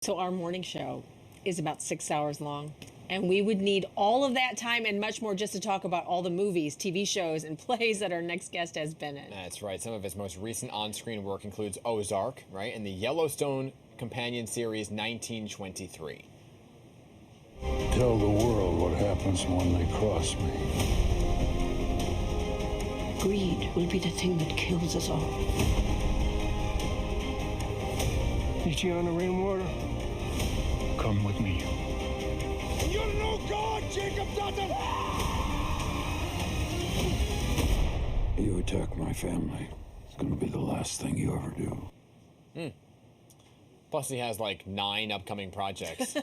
So our morning show is about 6 hours long. And we would need all of that time and much more just to talk about all the movies, TV shows, and plays that our next guest has been in. That's right. Some of his most recent on-screen work includes Ozark, right, and the Yellowstone companion series 1923. Tell the world what happens when they cross me. Greed will be the thing that kills us all. Is she on the rainwater? Come with me. You're no god, Jacob Dutton! You attack my family, it's gonna be the last thing you ever do. Plus, he has like 9 upcoming projects.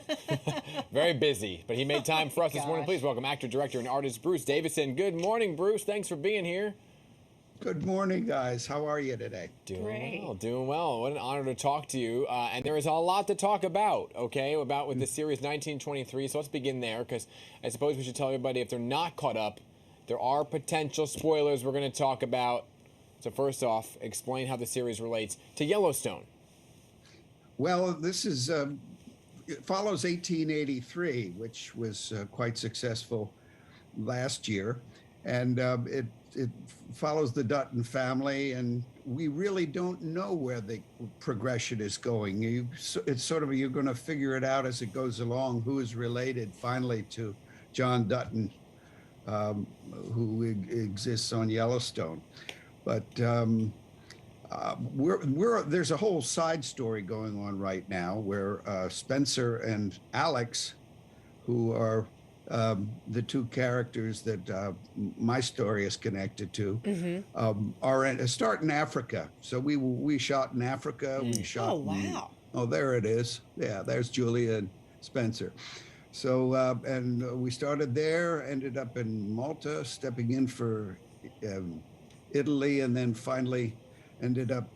Very busy, but he made time for us this morning. Please welcome actor, director, and artist Bruce Davison. Good morning, Bruce. Thanks for being here. Good morning, guys. How are you today? Great. Doing well. What an honor to talk to you. And there is a lot to talk about, okay, about with the series 1923. So let's begin there, because I suppose we should tell everybody, if they're not caught up, there are potential spoilers we're going to talk about. So first off, explain how the series relates to Yellowstone. Well, this is it follows 1883, which was quite successful last year, and it follows the Dutton family, and we really don't know where the progression is going. It's sort of, you're going to figure it out as it goes along, who is related finally to John Dutton, who exists on Yellowstone. But there's a whole side story going on right now where Spencer and Alex, who are the two characters that my story is connected to, start in Africa. So we shot in Africa. We shot. Oh, wow. There it is. Yeah, there's Julia and Spencer. So and we started there. Ended up in Malta, stepping in for Italy, and then finally ended up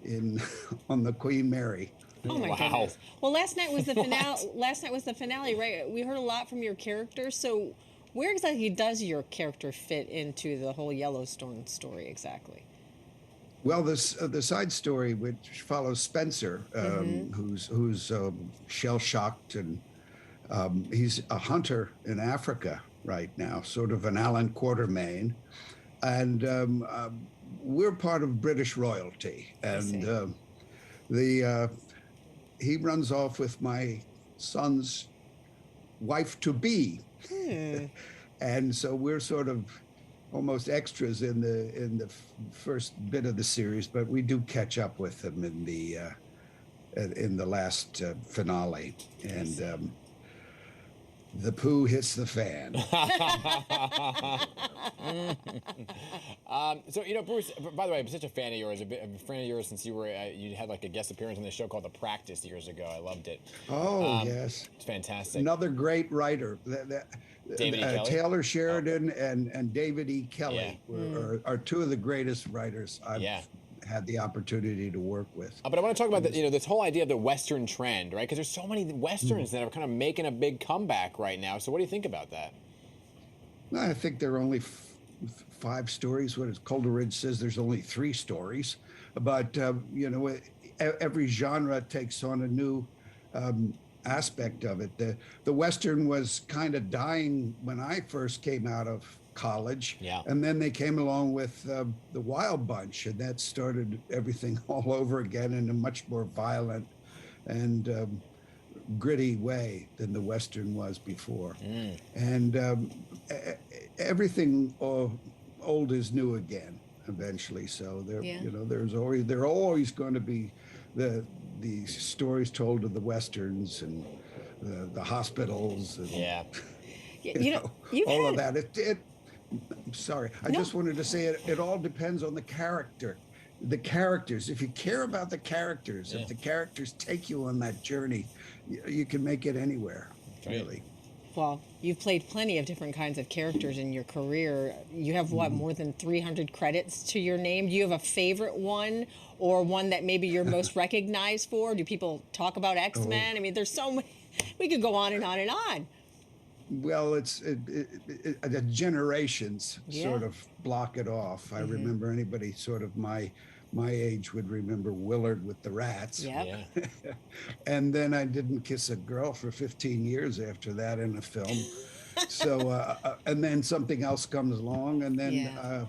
in on the Queen Mary. Oh my goodness! Well, last night was the finale. Last night was the finale, right? We heard a lot from your character. So, where exactly does your character fit into the whole Yellowstone story exactly? Well, the side story, which follows Spencer, who's shell shocked, and he's a hunter in Africa right now, sort of an Alan Quatermain, and we're part of British royalty, and he runs off with my son's wife-to-be. And so we're sort of almost extras in the first bit of the series, but we do catch up with them in the last finale. And the poo hits the fan. So, Bruce, by the way, I'm such a fan of yours. I'm a fan of yours since you had like a guest appearance on the show called The Practice years ago. I loved it. Yes. It's fantastic. Another great writer. David E. Kelly? Taylor Sheridan and David E. Kelly are two of the greatest writers I've had the opportunity to work with. But I want to talk about this whole idea of the Western trend, right? Because there's so many Westerns that are kind of making a big comeback right now. So what do you think about that? I think there are only 5 stories. What Coleridge says, there's only 3 stories. But, every genre takes on a new aspect of it. The Western was kind of dying when I first came out of college. Yeah. And then they came along with the Wild Bunch, and that started everything all over again in a much more violent and gritty way than the Western was before. And everything old is new again eventually. So there are always going to be the stories told of the Westerns and the hospitals and all of that. Sorry, I just wanted to say it all depends on the character. The characters, if you care about the characters, if the characters take you on that journey, you can make it anywhere, really. Well, you've played plenty of different kinds of characters in your career. You have, more than 300 credits to your name? Do you have a favorite one, or one that maybe you're most recognized for? Do people talk about X-Men? I mean, there's so many. We could go on and on and on. Well, the generations sort of block it off. I remember anybody sort of my my age would remember Willard with the rats. Yep. Yeah. And then I didn't kiss a girl for 15 years after that in a film. So, and then something else comes along, and then Yeah.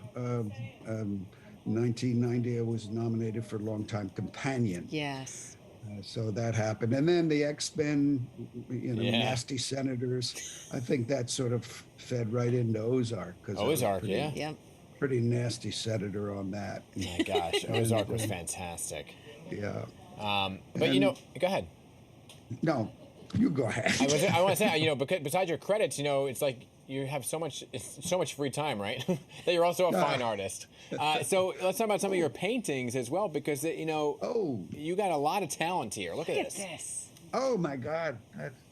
1990, I was nominated for Longtime Companion. Yes. So that happened. And then the X-Men, Yeah. Nasty Senators. I think that sort of fed right into Ozark. Ozark, yeah. Yep. Pretty nasty senator on that. My gosh, Ozark was fantastic. Yeah. But you know, go ahead. No, you go ahead. I want to say, you know, because besides your credits, you know, it's like you have so much free time, right? That you're also a fine artist. So let's talk about some of your paintings as well, because you know, you got a lot of talent here. Look at Look at this. this. Oh my God.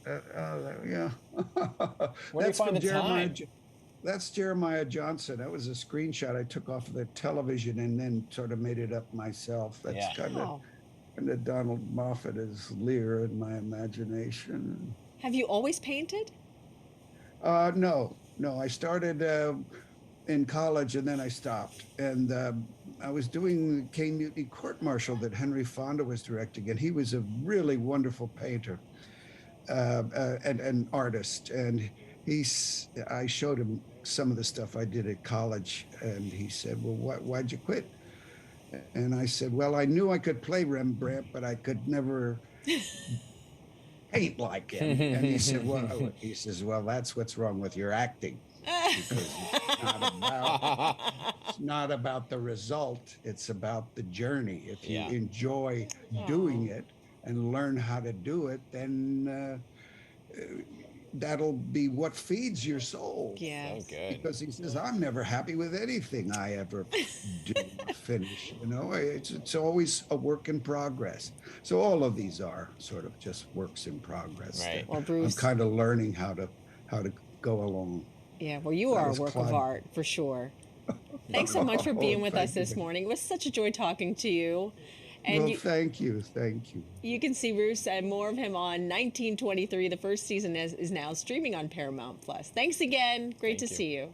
Yeah. Where do you find the time? That's Jeremiah Johnson. That was a screenshot I took off of the television and then sort of made it up myself. That's Yeah. kind of Donald Moffat as Lear in my imagination. Have you always painted? No. I started in college and then I stopped. And I was doing the Kane Mutiny Court Martial that Henry Fonda was directing, and he was a really wonderful painter and artist. And I showed him some of the stuff I did at college, and he said, "Well, why'd you quit?" And I said, "Well, I knew I could play Rembrandt, but I could never paint like him." And he said, "Well, that's what's wrong with your acting, because it's not about the result; it's about the journey. If you enjoy doing it and learn how to do it, then that'll be what feeds your soul." Yeah. So good. Because he says, "I'm never happy with anything I ever do or finish. You know, it's always a work in progress." So all of these are sort of just works in progress. Right. Well, Bruce. I'm kind of learning how to go along. Yeah, well, you are a was work of Clyde. art, for sure. Thanks so much for being with us Thank you. this morning. It was such a joy talking to you. And Well, thank you. you can see Bruce and more of him on 1923. The first season is now streaming on Paramount Plus. Thanks again. Great Thank to you. see you.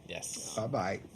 Yes. Bye-bye.